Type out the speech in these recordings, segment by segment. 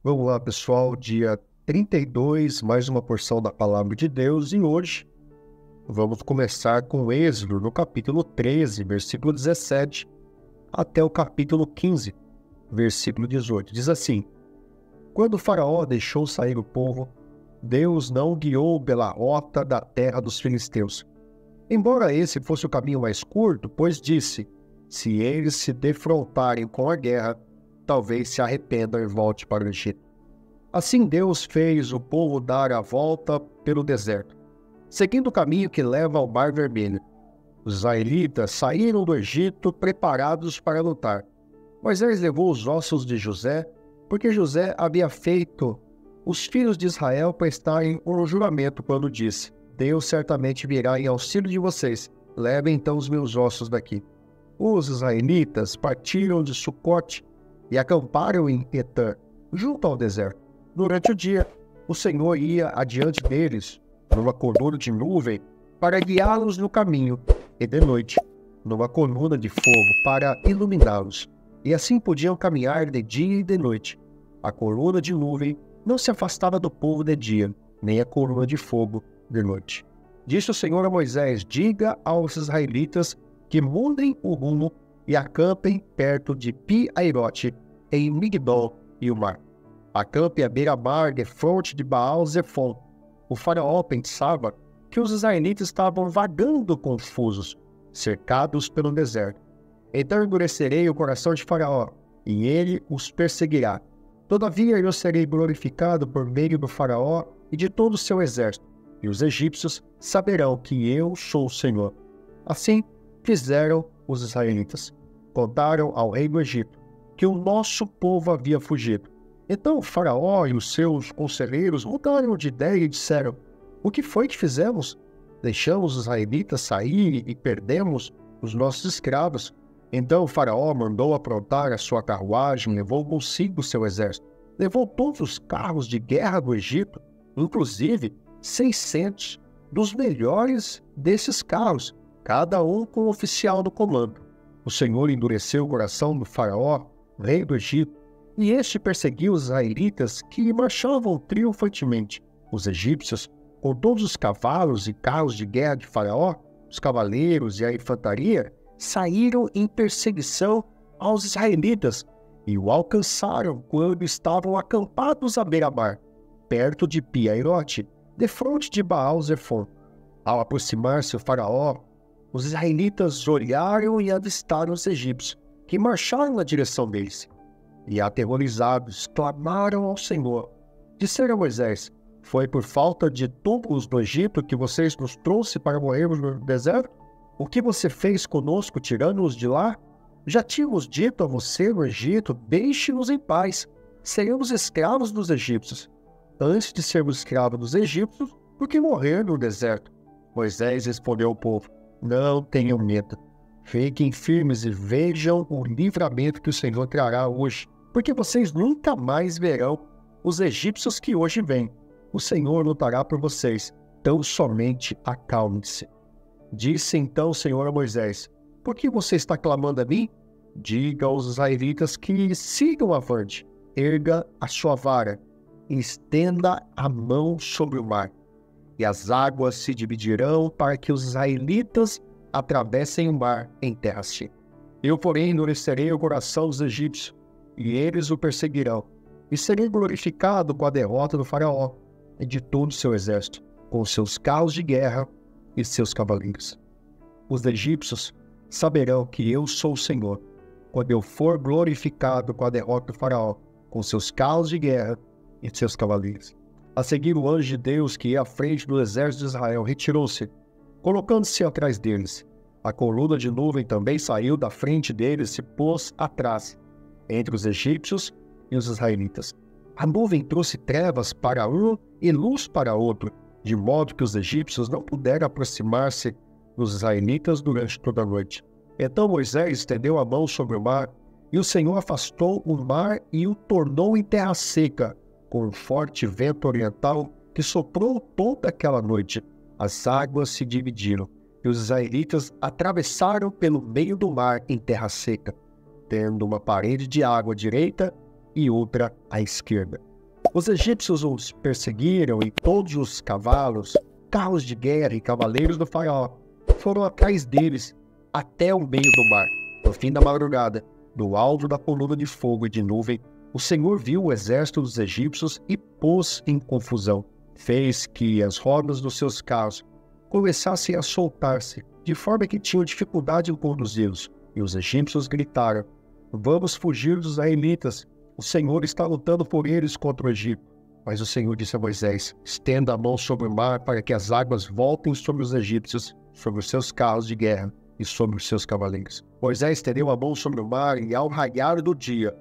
Vamos lá, pessoal, dia 32, mais uma porção da Palavra de Deus, e hoje vamos começar com Êxodo, no capítulo 13, versículo 17, até o capítulo 15, versículo 18. Diz assim: Quando o faraó deixou sair o povo, Deus não o guiou pela rota da terra dos filisteus. Embora esse fosse o caminho mais curto, pois disse, se eles se defrontarem com a guerra, talvez se arrependam e volte para o Egito. Assim Deus fez o povo dar a volta pelo deserto, seguindo o caminho que leva ao Mar Vermelho. Os israelitas saíram do Egito preparados para lutar. Moisés levou os ossos de José, porque José havia feito os filhos de Israel prestarem um juramento quando disse, Deus certamente virá em auxílio de vocês, levem então os meus ossos daqui. Os israelitas partiram de Sucote e acamparam em Etã, junto ao deserto. Durante o dia, o Senhor ia adiante deles, numa coluna de nuvem, para guiá-los no caminho, e de noite, numa coluna de fogo, para iluminá-los. E assim podiam caminhar de dia e de noite. A coluna de nuvem não se afastava do povo de dia, nem a coluna de fogo de noite. Disse o Senhor a Moisés, diga aos israelitas que mudem o rumo e acampem perto de Pi-Airote, em Migdol e o mar. Acampe à beira-mar defronte de Baal-Zefon. O faraó pensava que os israelitas estavam vagando confusos, cercados pelo deserto. Então endurecerei o coração de Faraó, e ele os perseguirá. Todavia eu serei glorificado por meio do Faraó e de todo o seu exército, e os egípcios saberão que eu sou o Senhor. Assim fizeram os israelitas. Contaram ao rei do Egito que o nosso povo havia fugido. Então o Faraó e os seus conselheiros mudaram de ideia e disseram, o que foi que fizemos? Deixamos os israelitas sair e perdemos os nossos escravos. Então o Faraó mandou aprontar a sua carruagem, levou consigo o seu exército. Levou todos os carros de guerra do Egito, inclusive 600 dos melhores desses carros, cada um com um oficial no comando. O Senhor endureceu o coração do Faraó, rei do Egito, e este perseguiu os israelitas que marchavam triunfantemente. Os egípcios, com todos os cavalos e carros de guerra de Faraó, os cavaleiros e a infantaria, saíram em perseguição aos israelitas e o alcançaram quando estavam acampados à beira-mar, perto de Pi-Airote, defronte de Baal-Zefon. Ao aproximar-se o Faraó, os israelitas olharam e avistaram os egípcios, que marcharam na direção deles. E aterrorizados, clamaram ao Senhor. Disseram a Moisés, foi por falta de túmulos do Egito que vocês nos trouxe para morrermos no deserto? O que você fez conosco tirando-nos de lá? Já tínhamos dito a você no Egito, deixe-nos em paz, seremos escravos dos egípcios. Antes de sermos escravos dos egípcios, por que morrer no deserto? Moisés respondeu ao povo, não tenham medo. Fiquem firmes e vejam o livramento que o Senhor trará hoje, porque vocês nunca mais verão os egípcios que hoje vêm. O Senhor lutará por vocês, tão somente acalme-se. Disse então o Senhor a Moisés, por que você está clamando a mim? Diga aos israelitas que sigam avante, erga a sua vara, e estenda a mão sobre o mar, e as águas se dividirão para que os israelitas atravessem o mar em terra seca. Eu, porém, endurecerei o coração dos egípcios, e eles o perseguirão, e serei glorificado com a derrota do Faraó e de todo o seu exército, com seus carros de guerra e seus cavaleiros. Os egípcios saberão que eu sou o Senhor, quando eu for glorificado com a derrota do Faraó, com seus carros de guerra e seus cavaleiros. A seguir, o anjo de Deus, que ia à frente do exército de Israel, retirou-se, colocando-se atrás deles. A coluna de nuvem também saiu da frente deles e se pôs atrás, entre os egípcios e os israelitas. A nuvem trouxe trevas para um e luz para outro, de modo que os egípcios não puderam aproximar-se dos israelitas durante toda a noite. Então Moisés estendeu a mão sobre o mar, e o Senhor afastou o mar e o tornou em terra seca, com um forte vento oriental que soprou toda aquela noite. As águas se dividiram, e os israelitas atravessaram pelo meio do mar em terra seca, tendo uma parede de água à direita e outra à esquerda. Os egípcios os perseguiram e todos os cavalos, carros de guerra e cavaleiros do faraó foram atrás deles até o meio do mar. No fim da madrugada, do alto da coluna de fogo e de nuvem, o Senhor viu o exército dos egípcios e pôs em confusão. Fez que as rodas dos seus carros começassem a soltar-se, de forma que tinham dificuldade em conduzi-los. E os egípcios gritaram: vamos fugir dos israelitas. O Senhor está lutando por eles contra o Egito. Mas o Senhor disse a Moisés: estenda a mão sobre o mar para que as águas voltem sobre os egípcios, sobre os seus carros de guerra e sobre os seus cavaleiros. Moisés estendeu a mão sobre o mar e, ao raiar do dia,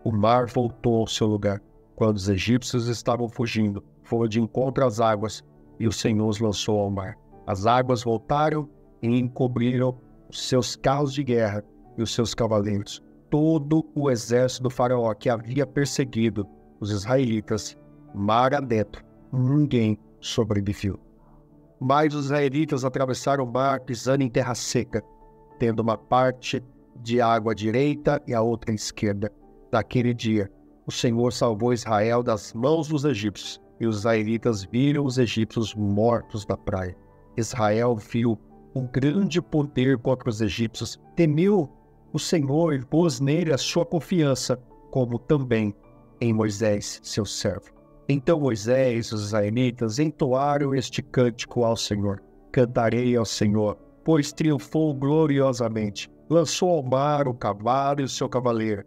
o mar voltou ao seu lugar. Quando os egípcios estavam fugindo, foram de encontro às águas e o Senhor os lançou ao mar. As águas voltaram e encobriram os seus carros de guerra e os seus cavaleiros. Todo o exército do faraó que havia perseguido os israelitas, mar adentro, ninguém sobreviveu. Mas os israelitas atravessaram o mar pisando em terra seca, tendo uma parte de água à direita e a outra à esquerda. Naquele dia, o Senhor salvou Israel das mãos dos egípcios, e os israelitas viram os egípcios mortos na praia. Israel viu um grande poder contra os egípcios, temeu o Senhor e pôs nele a sua confiança, como também em Moisés, seu servo. Então Moisés e os israelitas entoaram este cântico ao Senhor. Cantarei ao Senhor, pois triunfou gloriosamente. Lançou ao mar o cavalo e o seu cavaleiro.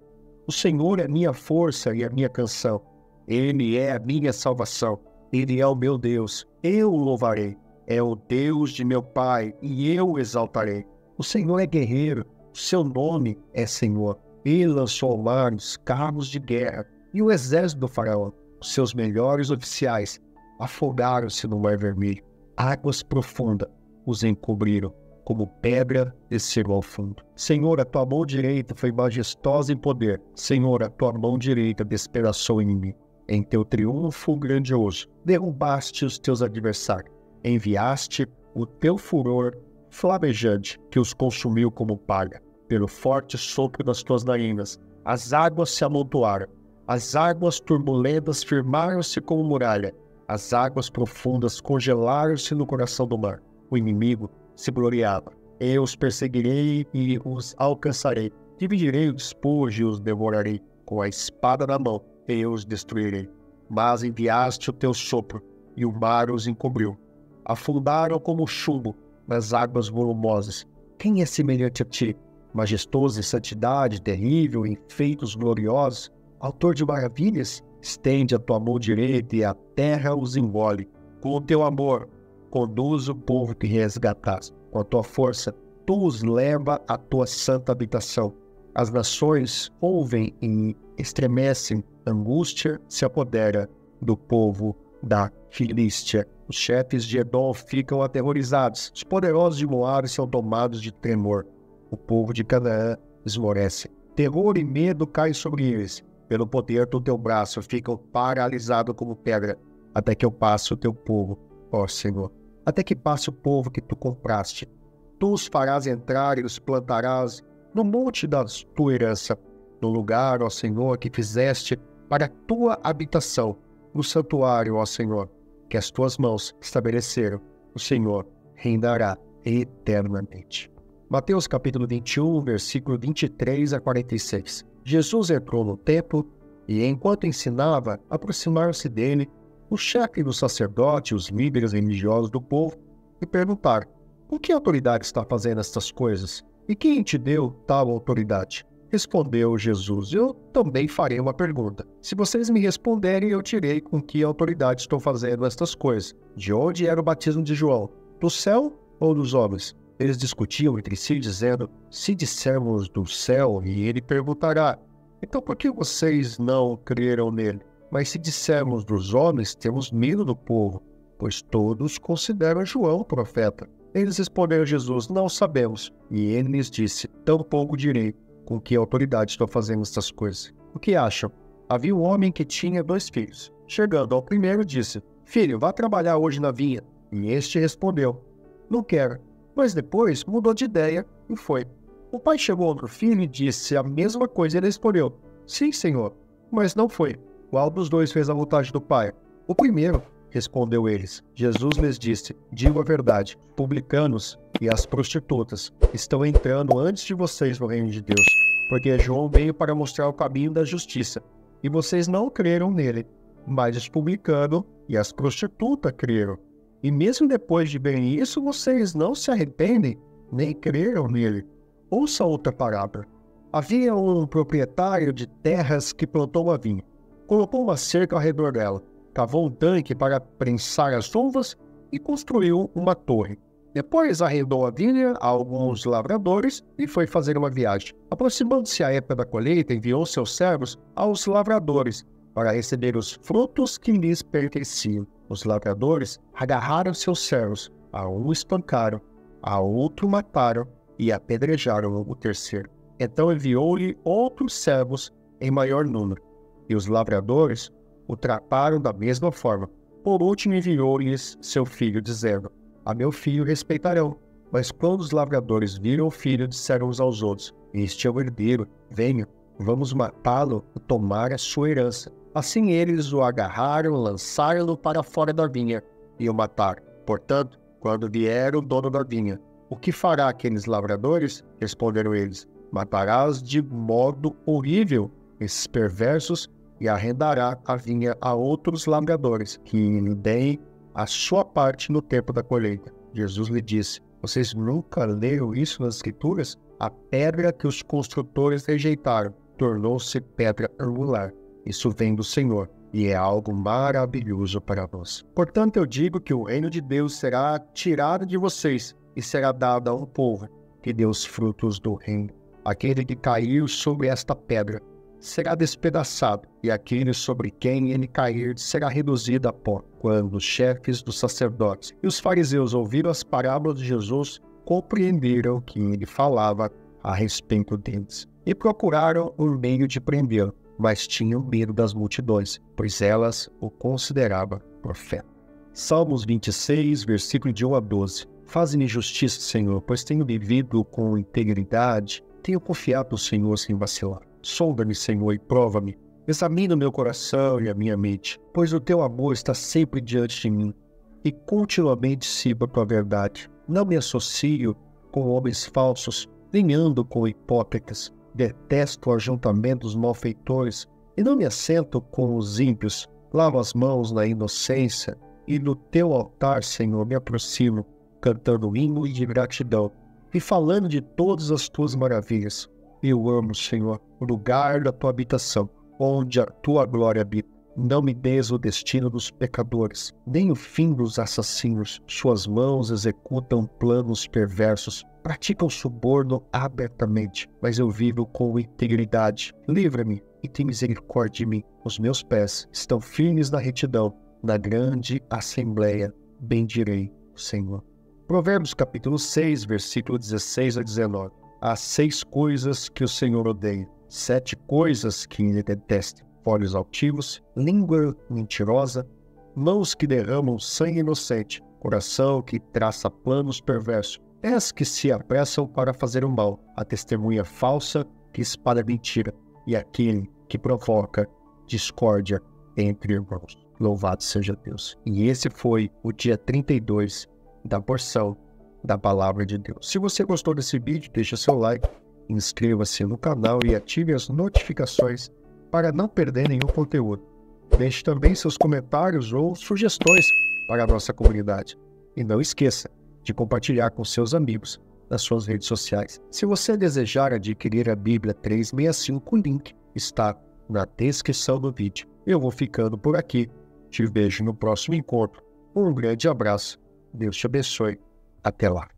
O Senhor é minha força e a minha canção. Ele é a minha salvação. Ele é o meu Deus. Eu o louvarei. É o Deus de meu pai e eu o exaltarei. O Senhor é guerreiro. O seu nome é Senhor. Ele lançou ao mar os carros de guerra e o exército do faraó. Os seus melhores oficiais afogaram-se no mar vermelho. Águas profundas os encobriram, como pedra desceram ao fundo. Senhor, a tua mão direita foi majestosa em poder. Senhor, a tua mão direita despedaçou o inimigo. Em teu triunfo grandioso, derrubaste os teus adversários. Enviaste o teu furor flamejante, que os consumiu como palha. Pelo forte sopro das tuas narinas, as águas se amontoaram. As águas turbulentas firmaram-se como muralha. As águas profundas congelaram-se no coração do mar. O inimigo se gloriava. Eu os perseguirei e os alcançarei. Dividirei o despojo e os devorarei. Com a espada na mão, eu os destruirei. Mas enviaste o teu sopro, e o mar os encobriu. Afundaram como chumbo nas águas volumosas. Quem é semelhante a ti? Majestoso em santidade, terrível em feitos gloriosos, autor de maravilhas? Estende a tua mão direita e a terra os engole. Com o teu amor, conduz o povo que resgataste. Com a tua força, tu os leva à tua santa habitação. As nações ouvem e estremecem. Angústia se apodera do povo da Filístia. Os chefes de Edom ficam aterrorizados. Os poderosos de Moabe são tomados de tremor. O povo de Canaã esmorece. Terror e medo caem sobre eles. Pelo poder do teu braço ficam paralisados como pedra, até que eu passe o teu povo, ó Senhor. Até que passe o povo que tu compraste. Tu os farás entrar e os plantarás no monte da tua herança, no lugar, ó Senhor, que fizeste para a tua habitação, no santuário, ó Senhor, que as tuas mãos estabeleceram. O Senhor reinará eternamente. Mateus capítulo 21, versículo 23 a 46. Jesus entrou no templo e, enquanto ensinava, aproximaram-se dele o chefe do sacerdote e os líderes religiosos do povo e perguntaram: com que autoridade está fazendo estas coisas? E quem te deu tal autoridade? Respondeu Jesus: eu também farei uma pergunta. Se vocês me responderem, eu direi com que autoridade estou fazendo estas coisas. De onde era o batismo de João? Do céu ou dos homens? Eles discutiam entre si, dizendo: se dissermos do céu, e ele perguntará: então por que vocês não creram nele? Mas se dissermos dos homens, temos medo do povo, pois todos consideram João profeta. Eles responderam a Jesus: não sabemos. E ele lhes disse: tampouco direi com que autoridade estou fazendo estas coisas. O que acham? Havia um homem que tinha 2 filhos. Chegando ao primeiro, disse: filho, vá trabalhar hoje na vinha. E este respondeu: não quero. Mas depois mudou de ideia e foi. O pai chegou ao outro filho e disse a mesma coisa. Ele respondeu: sim, senhor, mas não foi. Qual dos dois fez a vontade do Pai? O primeiro, respondeu eles. Jesus lhes disse, digo a verdade, os publicanos e as prostitutas estão entrando antes de vocês no reino de Deus, porque João veio para mostrar o caminho da justiça, e vocês não creram nele, mas os publicanos e as prostitutas creram. E mesmo depois de verem isso, vocês não se arrependem, nem creram nele. Ouça outra parábola. Havia um proprietário de terras que plantou uma vinha. Colocou uma cerca ao redor dela, cavou um tanque para prensar as uvas e construiu uma torre. Depois arrendou a vinha a alguns lavradores e foi fazer uma viagem. Aproximando-se a época da colheita, enviou seus servos aos lavradores para receber os frutos que lhes pertenciam. Os lavradores agarraram seus servos, a um espancaram, a outro mataram e apedrejaram o terceiro. Então enviou-lhe outros servos em maior número, e os lavradores o trataram da mesma forma. Por último enviou-lhes seu filho, dizendo, a meu filho respeitarão. Mas quando os lavradores viram o filho, disseram uns aos outros, este é o herdeiro, venha, vamos matá-lo e tomar a sua herança. Assim eles o agarraram, lançaram-no para fora da vinha e o mataram. Portanto, quando vier o dono da vinha, o que fará aqueles lavradores? Responderam eles, matarás de modo horrível esses perversos e arrendará a vinha a outros lavradores, que lhe deem a sua parte no tempo da colheita. Jesus lhe disse, vocês nunca leram isso nas Escrituras? A pedra que os construtores rejeitaram tornou-se pedra angular. Isso vem do Senhor, e é algo maravilhoso para nós. Portanto, eu digo que o reino de Deus será tirado de vocês e será dado a um povo que dê os frutos do reino. Aquele que caiu sobre esta pedra será despedaçado, e aquele sobre quem ele cair será reduzido a pó. Quando os chefes dos sacerdotes e os fariseus ouviram as parábolas de Jesus, compreenderam que ele falava a respeito deles, e procuraram um meio de prendê-lo, mas tinham medo das multidões, pois elas o consideravam profeta. Salmos 26, versículo de 1 a 12. Faze-me justiça, Senhor, pois tenho vivido com integridade, tenho confiado no Senhor sem vacilar. Sonda-me, Senhor, e prova-me. Examina o meu coração e a minha mente, pois o teu amor está sempre diante de mim, e continuamente sigo a tua verdade. Não me associo com homens falsos, nem ando com hipócritas. Detesto o ajuntamento dos malfeitores, e não me assento com os ímpios. Lavo as mãos na inocência, e no teu altar, Senhor, me aproximo, cantando hinos de gratidão, e falando de todas as tuas maravilhas. Eu amo, Senhor, o lugar da tua habitação, onde a tua glória habita. Não me des o destino dos pecadores, nem o fim dos assassinos. Suas mãos executam planos perversos, praticam suborno abertamente, mas eu vivo com integridade. Livra-me e tem misericórdia de mim. Os meus pés estão firmes na retidão, na grande assembleia bendirei o Senhor. Provérbios capítulo 6, versículo 16 a 19. Há 6 coisas que o Senhor odeia, 7 coisas que ele detesta: olhos altivos, língua mentirosa, mãos que derramam sangue inocente, coração que traça planos perversos, pés que se apressam para fazer o mal, a testemunha falsa que espalha mentira, e aquele que provoca discórdia entre irmãos. Louvado seja Deus. E esse foi o dia 32 da porção da Palavra de Deus. Se você gostou desse vídeo, deixa seu like, inscreva-se no canal e ative as notificações para não perder nenhum conteúdo. Deixe também seus comentários ou sugestões para a nossa comunidade. E não esqueça de compartilhar com seus amigos nas suas redes sociais. Se você desejar adquirir a Bíblia 365, o link está na descrição do vídeo. Eu vou ficando por aqui. Te vejo no próximo encontro. Um grande abraço. Deus te abençoe. Até lá.